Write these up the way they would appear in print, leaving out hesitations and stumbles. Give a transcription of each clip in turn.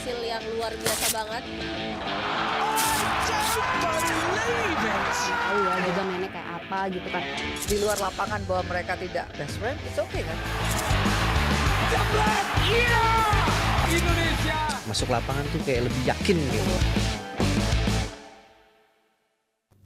hasil yang luar biasa banget. Tahu ya juga mainnya kayak apa gitu kan. Di luar lapangan bahwa mereka tidak best friend, it's okay kan? Indonesia Masuk lapangan tuh kayak lebih yakin gitu.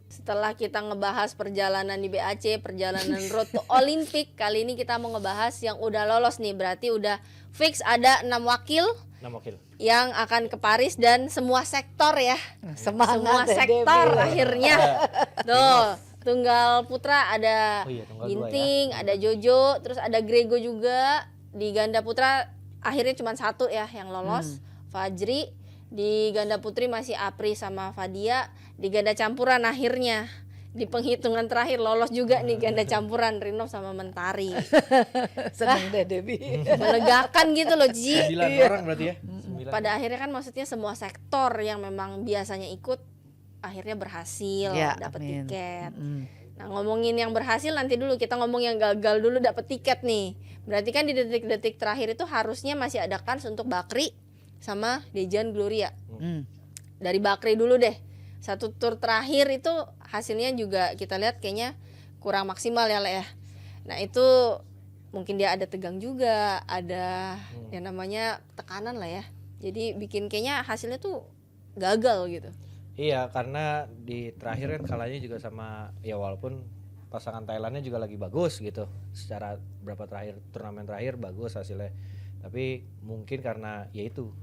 Setelah kita ngebahas perjalanan di BAC, perjalanan road to Olympic, kali ini kita mau ngebahas yang udah lolos nih. Berarti udah fix ada 6 wakil 6 wakil. yang akan ke Paris dan semua sektor ya. Semangat Semua ya, sektor Debbie. akhirnya. Tuh, tunggal putra ada Oh iya, tunggal 2 ya. Ginting, ada Jojo, terus ada Grego juga. Di ganda putra akhirnya cuma 1 ya yang lolos, Fajri. Di ganda putri masih Apri sama Fadia. Di ganda campuran akhirnya di penghitungan terakhir lolos juga nih ganda campuran Rinov sama Mentari. Seneng deh Debbie. Melegakan gitu loh Ji. 9 orang berarti ya. 9. Pada akhirnya kan maksudnya semua sektor yang memang biasanya ikut akhirnya berhasil Ya, dapat amin. tiket. Nah, ngomongin yang berhasil nanti dulu, kita ngomong yang gagal dulu dapat tiket nih. Berarti kan di detik-detik terakhir itu harusnya masih ada kans untuk Bakri sama Dejan Gloria. Dari Bakri dulu deh. Satu tur terakhir itu hasilnya juga kita lihat kayaknya kurang maksimal ya, Le ya. Nah, itu mungkin dia ada tegang juga, ada yang namanya tekanan lah ya. Jadi bikin kayaknya hasilnya tuh gagal gitu. Iya, karena di terakhir kan kalahnya juga sama, ya walaupun pasangan Thailandnya juga lagi bagus gitu. Secara berapa turnamen terakhir bagus hasilnya. Tapi mungkin karena ya itu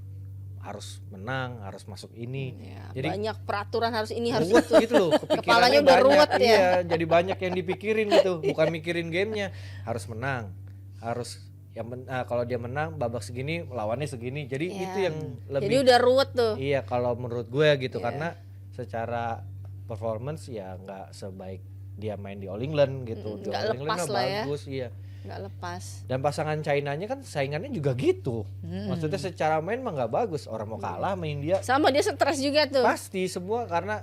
harus menang, harus masuk ini. Ya, Jadi banyak peraturan harus ini harus ruwet itu. gitu loh, kepikirannya Kepalanya udah banyak. ruwet ya. Iya, jadi banyak yang dipikirin gitu, bukan mikirin gamenya. Harus menang, harus kalau dia menang babak segini lawannya segini. Jadi Iya. itu yang lebih. Jadi udah ruwet tuh. Iya, kalau menurut gue gitu, Iya. karena secara performance ya nggak sebaik dia main di All England gitu. Di nggak All England lepas mah lah ya. bagus, iya. Nggak lepas. Dan pasangan China-nya kan saingannya juga gitu. Maksudnya secara main mah nggak bagus. Orang mau kalah main dia Sama dia stres juga tuh. pasti semua karena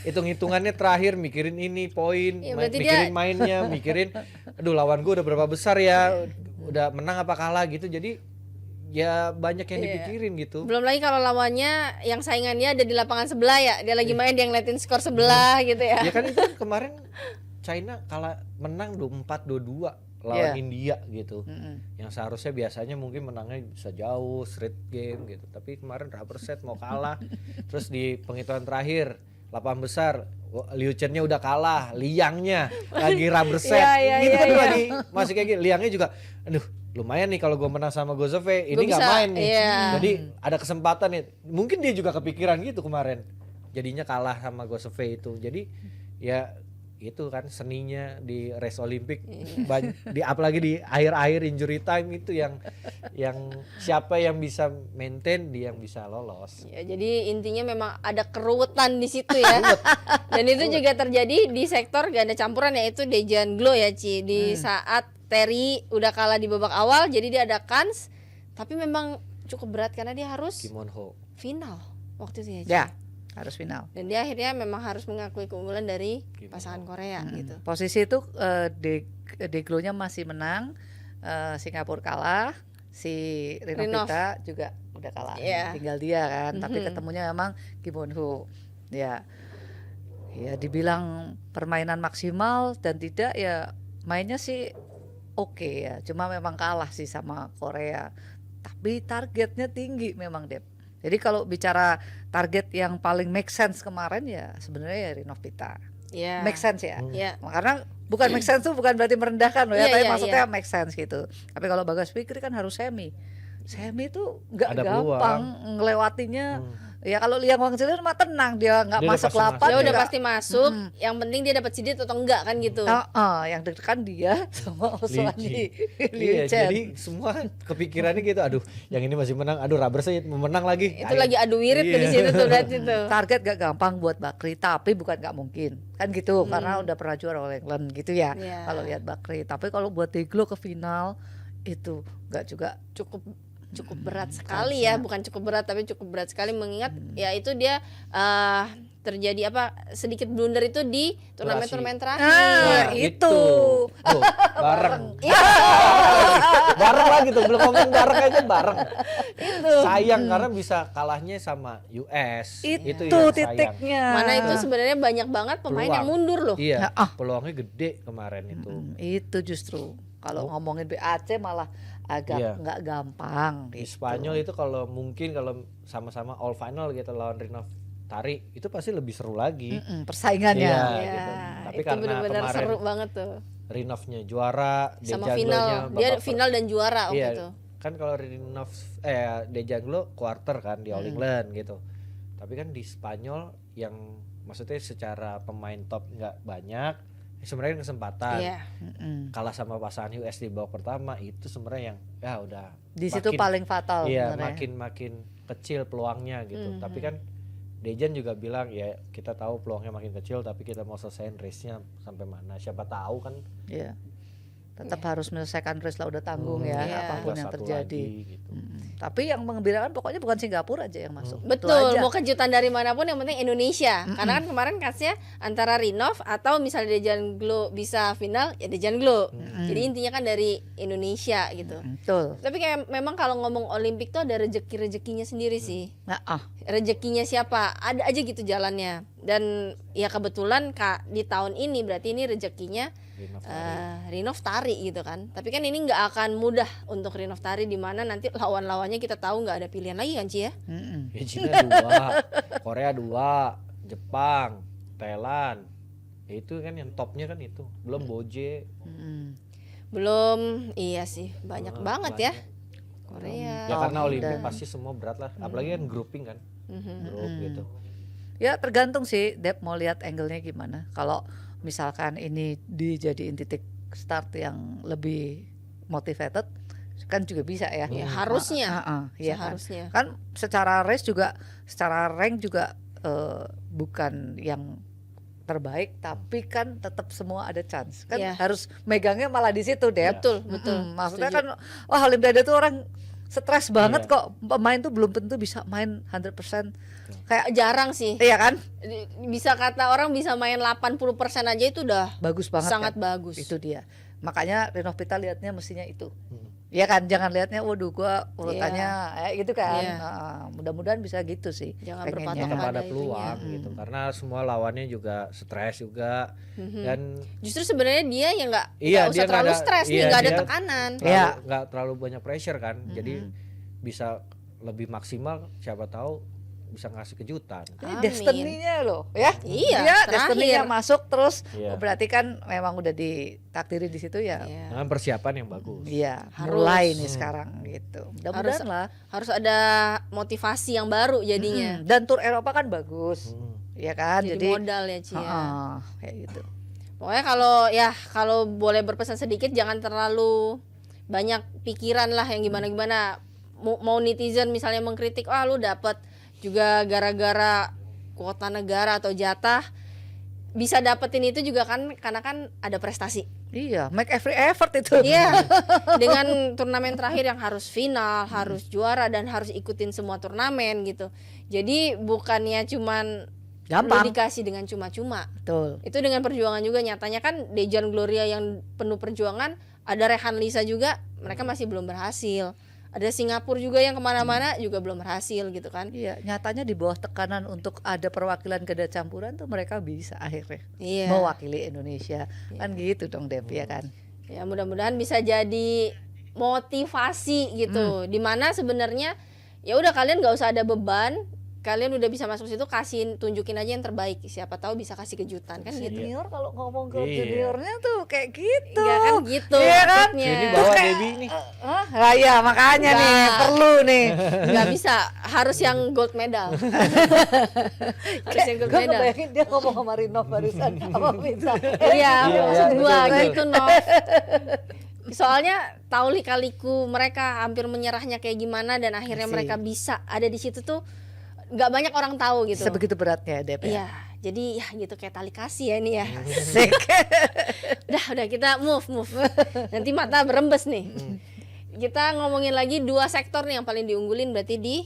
hitung-hitungannya terakhir mikirin ini poin, Ya, berarti mikirin dia- mainnya, mikirin aduh lawan gue udah berapa besar ya, udah menang apa kalah gitu. Jadi ya banyak yang Iya. dipikirin gitu. Belum lagi kalau lawannya yang saingannya ada di lapangan sebelah ya. Dia lagi main, dia ngeliatin skor sebelah gitu ya. Ya kan itu kan kemarin China kalah menang 24-22 lawan Iya. India gitu. Yang seharusnya biasanya mungkin menangnya bisa jauh, straight game gitu. Tapi kemarin rubber set mau kalah. Terus di penghitungan terakhir 8 besar Liu Chen-nya udah kalah, Liangnya lagi rubber set. Iya, gitu iya, kan iya. lagi masih kayak gitu. Liangnya juga aduh lumayan nih kalau gue menang sama Gozove, ini Gua nggak bisa, main nih. iya. Jadi ada kesempatan nih. Mungkin dia juga kepikiran gitu kemarin. Jadinya kalah sama Gozove itu. Jadi ya itu kan seninya di race Olimpik, apalagi di akhir-akhir injury time itu yang siapa yang bisa maintain dia yang bisa lolos. Ya, jadi intinya memang ada keruwetan di situ ya. Dan itu juga terjadi di sektor ganda campuran, yaitu Dejan Glo ya Ci. Di saat Terry udah kalah di babak awal, jadi dia ada kans. Tapi memang cukup berat karena dia harus Kim Won Ho. final waktu itu ya Ci. Ya, harus final. Dan dia akhirnya memang harus mengakui keunggulan dari Kim pasangan Korea gitu. Posisi itu Deglo-nya masih menang, Singapura kalah, si Rinov. Rinovita juga udah kalah. Iya. Tinggal dia kan, tapi ketemunya memang Kim Won Ho. Ya. Ya dibilang permainan maksimal dan tidak ya mainnya sih oke ya. Cuma memang kalah sih sama Korea. Tapi targetnya tinggi memang Dep. Jadi kalau bicara target yang paling make sense kemarin ya sebenarnya ya Rinovita. Iya. Make sense ya. Ya. Karena bukan make sense tuh bukan berarti merendahkan loh ya, Iya, tapi iya, maksudnya iya. make sense gitu. Tapi kalau Bagas Fikri kan harus semi. Semi tuh nggak Ada gampang ngelewatinya. Ya kalau Liang Wangziler mah tenang, dia nggak Dia udah masuk pasti lapan. masuk. Dia udah nggak- pasti masuk. Yang penting dia dapat sidit atau enggak kan gitu. yang deg-degan dia sama Oswani Iya, jadi semua kepikirannya gitu. Aduh, yang ini masih menang. Aduh, rubber set mau menang lagi. Itu lagi adu wirid tuh di situ tuh berarti tuh. Target gak gampang buat Bakri, tapi bukan gak mungkin kan gitu, karena udah pernah juara All England gitu ya. Iya. Kalau lihat Bakri, tapi kalau buat Deglo ke final itu gak juga Cukup berat sekali ya, bukan cukup berat tapi cukup berat sekali mengingat ya itu dia terjadi apa sedikit blunder itu di turnamen-turnamen terakhir. Nah, itu. Tuh, bareng. Bareng lagi tuh, belum ngomong bareng aja bareng. Sayang karena bisa kalahnya sama US. Itu yang sayang. titiknya. Mana itu sebenarnya banyak banget pemain yang mundur loh. Iya, Ah. peluangnya gede kemarin itu. Itu justru kalau ngomongin BAC malah agak Iya. nggak gampang Di gitu. Spanyol itu kalau mungkin kalau sama-sama all final gitu lawan Rinov Tari itu pasti lebih seru lagi. Persaingannya. Iya. Ya, gitu. Tapi itu karena benar-benar kemarin seru banget tuh. Rinovnya juara, Sama Dejanglonya final, dia babak final dan juara waktu iya, itu. kan kalau Rinov Dejanglo quarter kan di All England gitu. Tapi kan di Spanyol yang maksudnya secara pemain top nggak banyak, sebenarnya kesempatan. Iya. Kalah sama pasangan US di babak pertama itu sebenarnya yang ya udah Di situ paling fatal iya sebenarnya. makin kecil peluangnya gitu. Tapi kan Dejan juga bilang ya kita tahu peluangnya makin kecil tapi kita mau selesaiin race-nya sampai mana. Siapa tahu kan Iya. Tetap harus menyelesaikan race lah, udah tanggung ya Iya. apapun tinggal yang satu terjadi. lagi, gitu. Tapi yang mengembirakan pokoknya bukan Singapura aja yang masuk. Itu Betul, aja. mau kejutan dari manapun yang penting Indonesia. Karena kan kemarin kasnya antara Rinov atau misalnya Dejanglo bisa final ya Dejanglo. Jadi intinya kan dari Indonesia gitu. Betul. Tapi kayak memang kalau ngomong Olimpik tuh ada rezeki-rezekinya sendiri sih. Nah, Rezekinya siapa? Ada aja gitu jalannya. Dan ya kebetulan Kak di tahun ini berarti ini rezekinya Rinov Tari. Rinov Tari gitu kan. Tapi kan ini nggak akan mudah untuk Rinov Tari di mana nanti lawan-lawannya kita tahu nggak ada pilihan lagi kan Ci ya? Ya Cina 2, Korea 2, Jepang, Thailand. Ya itu kan yang topnya kan itu. Belum Boje. Belum, iya sih banyak banget ya banyak. Korea. Ya karena Tom Olimpik dan- pasti semua berat lah. Apalagi kan grouping kan. Grup gitu. ya tergantung sih Dep mau lihat angle-nya gimana. Kalau misalkan ini dijadiin titik start yang lebih motivated kan juga bisa ya. Ya, harusnya. Iya kan. Seharusnya. Kan secara race juga, secara rank juga bukan yang terbaik, tapi kan tetap semua ada chance. Kan Iya. harus megangnya malah di situ, Dep. Betul, betul. Maksudnya Setuju. kan wah Olimpiade tuh orang stres banget Iya. kok. Pemain tuh belum tentu bisa main 100%. Kayak jarang sih. Iya kan? Bisa kata orang bisa main 80% aja itu udah Bagus banget sangat kan? bagus. Itu dia. Makanya Rinov Pita lihatnya mestinya itu. Iya kan, jangan lihatnya waduh gua urutannya gitu kan. Iya. Nah, mudah-mudahan bisa gitu sih. Jangan pengennya. berpatok Tetap pada ada itunya. peluang gitu. Karena semua lawannya juga stres juga. Dan Justru sebenarnya dia yang nggak Iya, usah dia nggak terlalu ada- stres nih, iya, nggak ada dia- tekanan. Iya. nggak terlalu banyak pressure kan. Jadi bisa lebih maksimal, siapa tahu bisa ngasih kejutan. Ini Amin. destiny-nya loh, ya. Iya, Dia terakhir. destiny-nya masuk terus. Iya. Berarti kan memang udah ditakdiri di situ ya. Iya. Dengan persiapan yang bagus. Iya, Harus. mulai nih sekarang gitu. Mudah-mudahan lah. Harus ada motivasi yang baru jadinya. Dan tur Eropa kan bagus. Ya kan? Jadi modal ya Ci ya. Kayak gitu. Pokoknya kalau boleh berpesan sedikit jangan terlalu banyak pikiran lah yang gimana-gimana. Mau netizen misalnya mengkritik, lu dapat juga gara-gara kuota negara atau jatah, bisa dapetin itu juga kan karena kan ada prestasi. Iya, make every effort itu. Iya. Dengan turnamen terakhir yang harus final, harus juara dan harus ikutin semua turnamen gitu. Jadi bukannya cuman Gampang. lu dikasih dengan cuma-cuma. Betul. Itu dengan perjuangan juga. Nyatanya kan Dejan Gloria yang penuh perjuangan, ada Rehan Lisa juga, mereka masih belum berhasil. Ada Singapura juga yang kemana-mana juga belum berhasil gitu kan. Iya, nyatanya di bawah tekanan untuk ada perwakilan ganda campuran tuh mereka bisa akhirnya Iya. mewakili Indonesia. Kan gitu dong Dep, ya kan? Ya mudah-mudahan bisa jadi motivasi gitu. Dimana sebenarnya ya udah kalian nggak usah ada beban, kalian udah bisa masuk situ, tunjukin aja yang terbaik. Siapa tahu bisa kasih kejutan kan gitu. Senior kalau ngomong ke Iya. juniornya tuh kayak gitu. Ya kan gitu Iya kan? maksudnya. Ini bawa Debbie nih. Raya makanya nih Nggak. perlu nih. Nggak bisa, harus yang gold medal. Harus yang gold Gue medal. ngebayangin dia ngomong sama Rinov barusan sama Mita. Iya, Iya, maksud iya, gua betul, gitu Nov. Soalnya tahu lika-liku mereka hampir menyerahnya kayak gimana dan akhirnya Asik. mereka bisa ada di situ tuh nggak banyak orang tahu gitu. Sebegitu beratnya Dep ya. Iya, jadi ya gitu kayak tali kasih ya ini ya. Asik. Udah kita move. Nanti mata berembes nih. Kita ngomongin lagi dua sektor nih yang paling diunggulin berarti di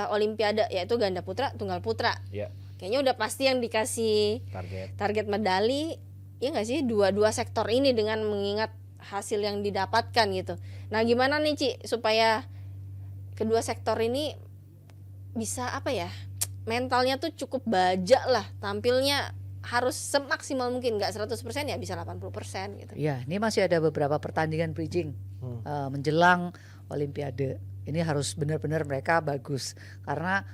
Olimpiade, yaitu ganda putra, tunggal putra. Ya, Kayaknya udah pasti yang dikasih target medali, ya nggak sih, dua sektor ini dengan mengingat hasil yang didapatkan gitu. Nah gimana nih Ci supaya kedua sektor ini bisa apa ya, mentalnya tuh cukup baja lah, tampilnya harus semaksimal mungkin, nggak 100% ya bisa 80% gitu. Ya, ini masih ada beberapa pertandingan bridging menjelang Olimpiade. Ini harus benar-benar mereka bagus karena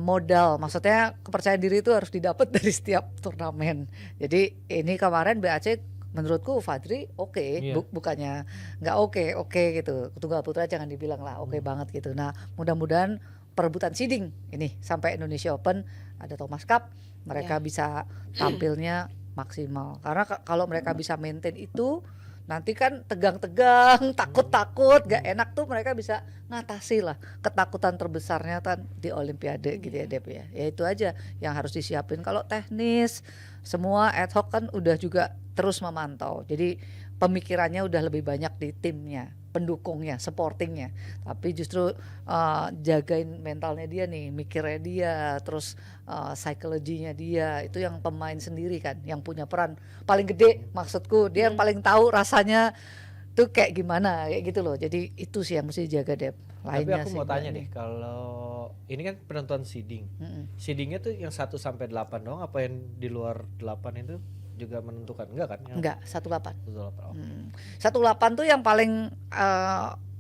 modal, maksudnya kepercayaan diri itu harus didapat dari setiap turnamen. Jadi ini kemarin BAC menurutku Fadri Iya. bukannya nggak oke gitu. Tunggal putra jangan dibilang lah oke banget gitu. Nah mudah-mudahan perebutan seeding ini sampai Indonesia Open ada Thomas Cup, mereka bisa tampilnya maksimal. Karena kalau mereka bisa maintain itu, nanti kan tegang-tegang, takut-takut, gak enak tuh, mereka bisa ngatasi lah ketakutan terbesarnya kan di Olimpiade gitu ya Dep ya. Ya itu aja yang harus disiapin. Kalau teknis semua ad hoc kan udah juga terus memantau. Jadi pemikirannya udah lebih banyak di timnya, pendukungnya, supportingnya. Tapi justru jagain mentalnya dia nih, mikirnya dia, terus psikologinya dia, itu yang pemain sendiri kan, yang punya peran paling gede. Maksudku dia yang paling tahu rasanya tuh kayak gimana, kayak gitu loh. Jadi itu sih yang mesti dijaga Dep. Tapi Lainnya aku sih mau tanya banyak. deh, kalau ini kan penentuan seeding. Seedingnya tuh yang 1 sampai 8 doang, apa yang di luar 8 itu juga menentukan? Enggak kan? Yang Enggak, 18. 1-8. Oh. 18 tuh yang paling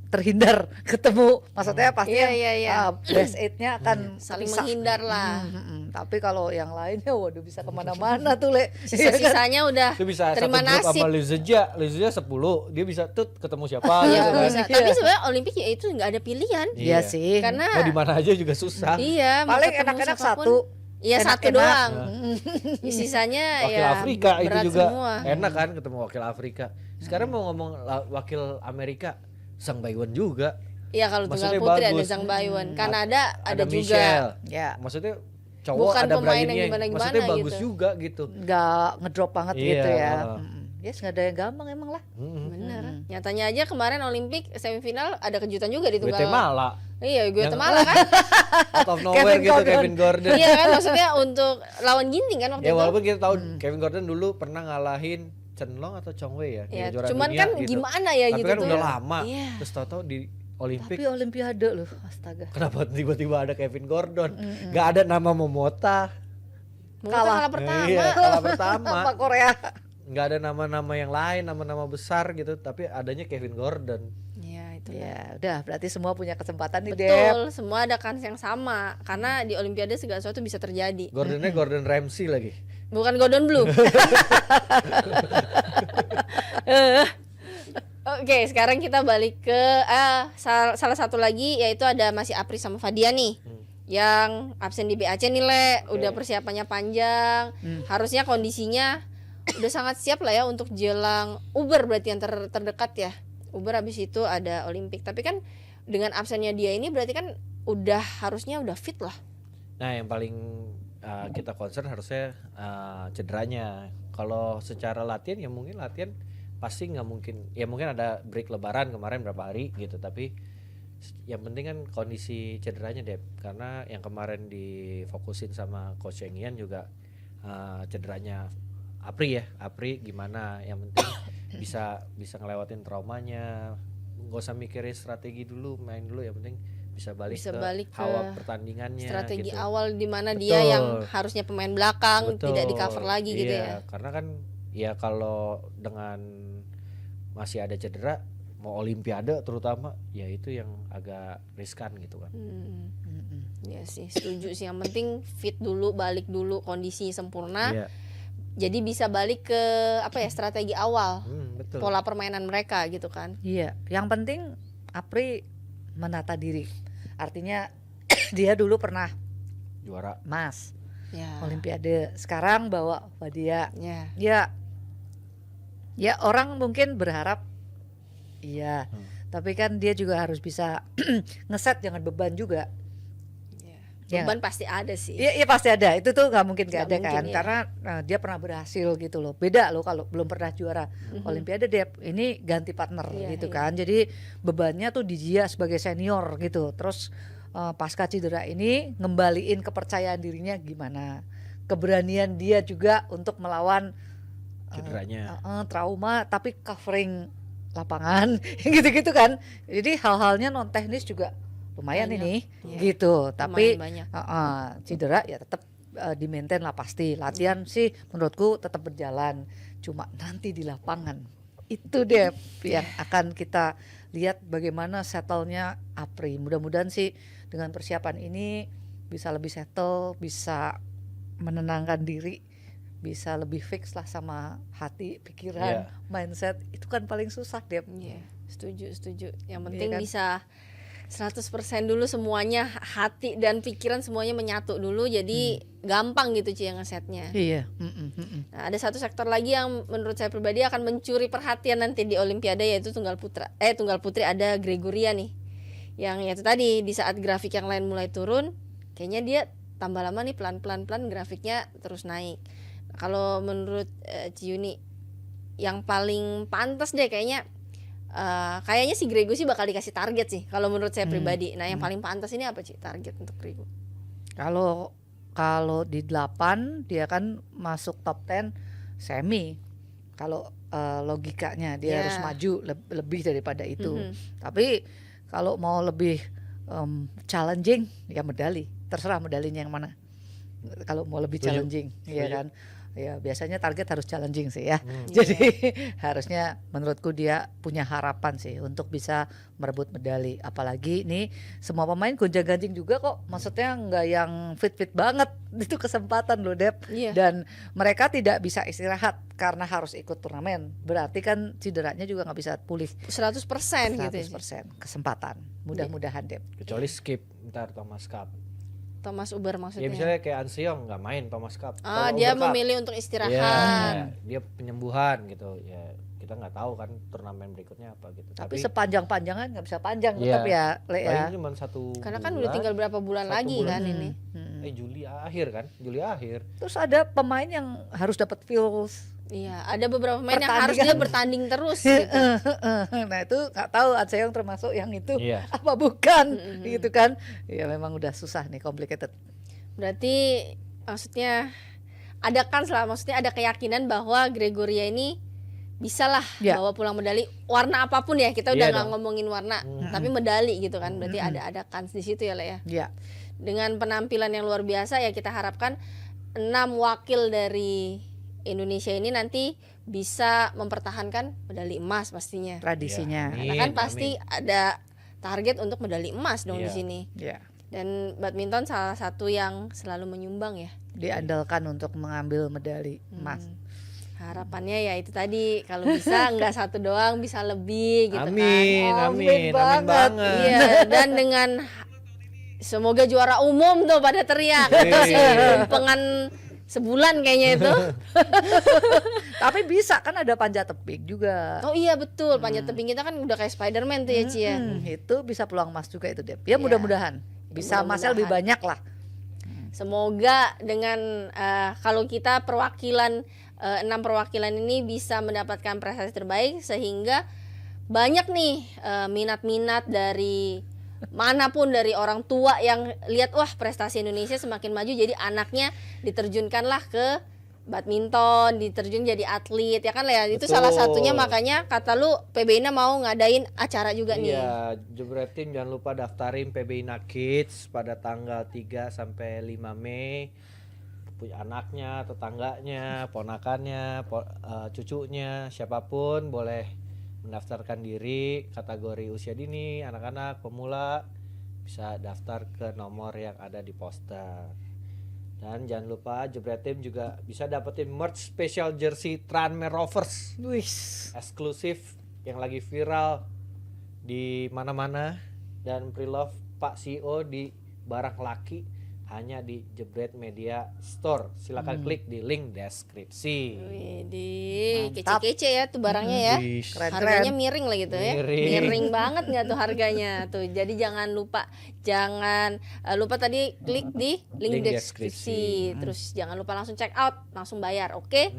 terhindar ketemu, maksudnya pasti Iya, yang iya. best 8-nya akan Saling terpisah. menghindar lah. Tapi kalau yang lainnya waduh bisa kemana-mana tuh Le. Sisa-sisanya udah Itu bisa terima satu grup nasib. sama Lizia 10, dia bisa tuh ketemu siapa Iya, gitu kan. bisa. Iya. Tapi sebenarnya Olimpik ya itu nggak ada pilihan. Iya sih. Karena Mau di mana aja juga susah. iya, mau Paling ketemu enak-enak siapapun, satu. Iya satu enak-enak. doang. Sisanya Wakil ya Afrika itu berat juga semua. enak kan ketemu wakil Afrika. Sekarang mau ngomong wakil Amerika, Zhang Baiwen juga. Iya kalau tunggal Maksudnya putri ada bagus. Zhang Baiwen. Kanada ada juga. Michelle. Ya, Maksudnya cowok Bukan ada pemain yang Braynia. gimana-gimana Maksudnya bagus gitu. juga gitu. nggak ngedrop banget Iya, gitu ya. heeh. Yes, nggak ada yang gampang emang lah. Bener. Nyatanya aja kemarin Olimpik semifinal ada kejutan juga di tunggal. Guatemala. Iya, Guatemala kan. Out of nowhere Kevin gitu Gordon. Kevin Gordon. Iya kan maksudnya untuk lawan Ginting kan waktu Ya itu. walaupun kita tahu Kevin Gordon dulu pernah ngalahin Chen Long atau Chong Wei ya, di Ya, kejuaraan cuman dunia kan gitu. gimana ya Tapi gitu kan tuh. udah lama. Iya. Terus tahu-tahu di Olimpik Tapi Olimpiade loh, astaga. kenapa tiba-tiba ada Kevin Gordon? Gak ada nama Momota. Mungkin kalah pertama. Iya, kalah pertama. Sama Korea. Nggak ada nama-nama yang lain, nama-nama besar gitu, tapi adanya Kevin Gordon. Iya, itu. Ya, udah berarti semua punya kesempatan nih, Dep. Betul, semua ada kans yang sama karena di Olimpiade segala sesuatu bisa terjadi. Gordonnya Gordon Ramsay lagi. Bukan Gordon Blue. Oke, sekarang kita balik ke salah satu lagi, yaitu ada masih Apri sama Fadia nih. Yang absen di BAC nih Le, udah persiapannya panjang. Harusnya kondisinya udah sangat siap lah ya untuk jelang Uber, berarti yang terdekat ya. Uber habis itu ada Olimpik. Tapi kan dengan absennya dia ini berarti kan harusnya udah fit lah. Nah, yang paling kita concern harusnya cederanya. Kalau secara latihan ya mungkin latihan pasti nggak mungkin. Ya mungkin ada break lebaran kemarin berapa hari gitu, tapi yang penting kan kondisi cederanya Dep. Karena yang kemarin difokusin sama Coach Eng Ian juga cederanya Apri ya. Apri gimana? Yang penting bisa ngelewatin traumanya. Nggak usah mikirin strategi dulu, main dulu, yang penting bisa balik ke hawa pertandingannya. Strategi gitu. awal di mana dia Betul. yang harusnya pemain belakang Betul. tidak di cover lagi gitu Iya, ya. karena kan ya kalau dengan masih ada cedera mau Olimpiade terutama ya itu yang agak riskan gitu kan. Ya sih, setuju sih. Yang penting fit dulu, balik dulu, kondisi sempurna. Iya. Jadi bisa balik ke strategi awal, Betul. pola permainan mereka gitu kan. Iya, yang penting Apri menata diri. Artinya dia dulu pernah Juara. emas Ya. Olimpiade, sekarang bawa Fadia. Ya. Ya orang mungkin berharap iya, tapi kan dia juga harus bisa ngeset, jangan beban juga. Ya Beban pasti ada sih. Iya pasti ada, itu tuh nggak mungkin nggak Nggak ada kan, mungkin, ya. karena dia pernah berhasil gitu loh. Beda loh kalau belum pernah juara Olimpiade, Dep. Ini ganti partner Iya, gitu iya. kan, jadi bebannya tuh di dia sebagai senior gitu. Terus pasca cedera ini ngembaliin kepercayaan dirinya gimana, keberanian dia juga untuk melawan Cederanya. trauma tapi covering lapangan gitu-gitu kan. Jadi hal-halnya non teknis juga lumayan Banyak, ini iya. gitu. Tapi Lumayan banyak. cedera ya tetap di maintain lah pasti. Latihan sih menurutku tetap berjalan. Cuma nanti di lapangan itu deh yang akan kita lihat bagaimana settle-nya Apri. Mudah-mudahan sih dengan persiapan ini bisa lebih settle, bisa menenangkan diri, bisa lebih fix lah sama hati, pikiran, mindset. Itu kan paling susah, Dep. Iya, setuju. Yang Iya penting kan? bisa 100% dulu semuanya, hati dan pikiran semuanya menyatu dulu, jadi gampang gitu Ci yang ngesetnya. Iya. Nah, ada satu sektor lagi yang menurut saya pribadi akan mencuri perhatian nanti di Olimpiade, yaitu tunggal putri ada Gregoria nih. Yang itu tadi, di saat grafik yang lain mulai turun, kayaknya dia tambah lama nih pelan-pelan grafiknya terus naik. Nah, kalau menurut Ci Yuni, yang paling pantas deh kayaknya kayaknya si Grego sih bakal dikasih target sih kalau menurut saya pribadi. Nah, yang paling pantas ini apa Ci target untuk Grego? Kalau di 8 dia kan masuk top 10 semi. Kalau logikanya dia harus maju lebih daripada itu. Tapi kalau mau lebih challenging ya medali. Terserah medalinya yang mana. Kalau mau lebih challenging, ya kan. Ya biasanya target harus challenging sih ya. Jadi harusnya menurutku dia punya harapan sih untuk bisa merebut medali. Apalagi nih semua pemain gonjang-ganjing juga kok. Maksudnya nggak yang fit-fit banget. Itu kesempatan loh Dep. Iya. Dan mereka tidak bisa istirahat karena harus ikut turnamen. Berarti kan cederanya juga nggak bisa pulih 100% gitu ya. 100% kesempatan. Mudah-mudahan Dep. Kecuali skip ntar Thomas Cup. Thomas Uber Ya maksudnya. misalnya kayak Anseong nggak main Thomas Cup. Ah, Kalau dia Uber Cup, memilih untuk istirahat. ya, dia penyembuhan gitu. Ya kita nggak tahu kan turnamen berikutnya apa gitu. Tapi sepanjang-panjangan nggak bisa panjang tetap ya, Le ya. paling cuma 1 Karena kan bulan. udah tinggal berapa bulan 1 lagi bulan. kan ini. Juli akhir. Terus ada pemain yang harus dapat feels. Iya, ada beberapa pemain yang harus dia bertanding terus gitu. Nah itu nggak tahu Atseyong termasuk yang itu Iya. apa bukan gitu kan. Ya memang udah susah nih, complicated. Berarti maksudnya maksudnya ada keyakinan bahwa Gregoria ini bisalah bawa pulang medali warna apapun ya. Kita udah Iya nggak dong. ngomongin warna, tapi medali gitu kan. Berarti ada kans di situ ya, Le ya. Ya. Dengan penampilan yang luar biasa ya, kita harapkan 6 wakil dari Indonesia ini nanti bisa mempertahankan medali emas pastinya. Tradisinya. Ya, Karena kan pasti ada target untuk medali emas dong di Iya. sini. Ya. Dan badminton salah satu yang selalu menyumbang ya. Diandalkan untuk mengambil medali emas. Harapannya ya itu tadi, kalau bisa enggak satu doang, bisa lebih gitu Amin, kan. amin banget. Iya, dan dengan semoga juara umum tuh pada teriak. Iya. Itu sih tumpengan sebulan kayaknya itu. Tapi bisa kan ada panjat tebing juga. Oh iya betul, panjat tebing kita kan udah kayak Spiderman tuh ya Ci ya. Itu bisa peluang emas juga itu Dep. Ya mudah-mudahan bisa emasnya lebih banyak lah. Semoga dengan kalau kita perwakilan 6 perwakilan ini bisa mendapatkan prestasi terbaik, sehingga banyak nih minat-minat dari manapun, dari orang tua yang lihat wah prestasi Indonesia semakin maju, jadi anaknya diterjunkanlah ke badminton, diterjun jadi atlet ya kan, Le? Itu Betul. salah satunya, makanya kata lu PBINA mau ngadain acara juga nih. Iya, Jebretin jangan lupa daftarin PBINA Kids pada tanggal 3 sampai 5 Mei. Punya anaknya, tetangganya, ponakannya, cucunya, siapapun boleh mendaftarkan diri, kategori usia dini, anak-anak, pemula, bisa daftar ke nomor yang ada di poster. Dan jangan lupa Jebretin juga bisa dapetin merch special jersey Tranmere Rovers Wih. eksklusif yang lagi viral di mana-mana, dan pre-love Pak CEO di barang laki hanya di Jebret Media Store. Silakan klik di link deskripsi. Widih, Mantap. kece-kece ya tuh barangnya ya. Wih, Harganya miring lah gitu ya. Miring. Miring banget nggak tuh harganya tuh. Jadi jangan lupa tadi klik di link Link deskripsi. deskripsi. Terus jangan lupa langsung check out, langsung bayar, oke?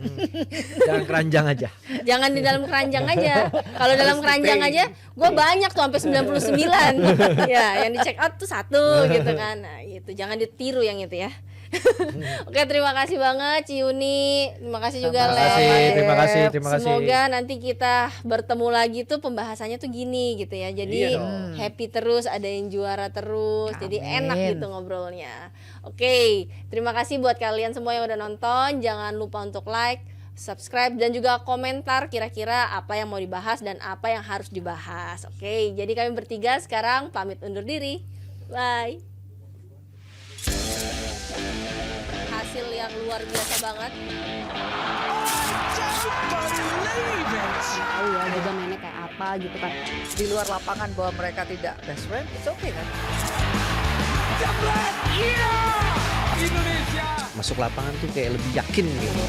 Jangan keranjang aja. Jangan di dalam keranjang aja. Kalau dalam keranjang aja, gue banyak tuh sampai 99. Ya, yang di check out tuh 1 gitu kan. Nah, gitu. Jangan ditiru yang itu ya. Oke, terima kasih banget Ciuni. Terima kasih juga Terima kasih, Le. terima kasih. Semoga nanti kita bertemu lagi tuh pembahasannya tuh gini gitu ya. Jadi Iya dong. happy terus, ada yang juara terus. Jadi enak Amin. gitu ngobrolnya. Oke, terima kasih buat kalian semua yang udah nonton. Jangan lupa untuk like, subscribe dan juga komentar kira-kira apa yang mau dibahas dan apa yang harus dibahas. Oke, jadi kami bertiga sekarang pamit undur diri. Bye. Hasil yang luar biasa banget. Tahu ya juga mainnya kayak apa gitu kan. Di luar lapangan bahwa mereka tidak best friend, it's okay kan? Masuk lapangan tuh kayak lebih yakin gitu.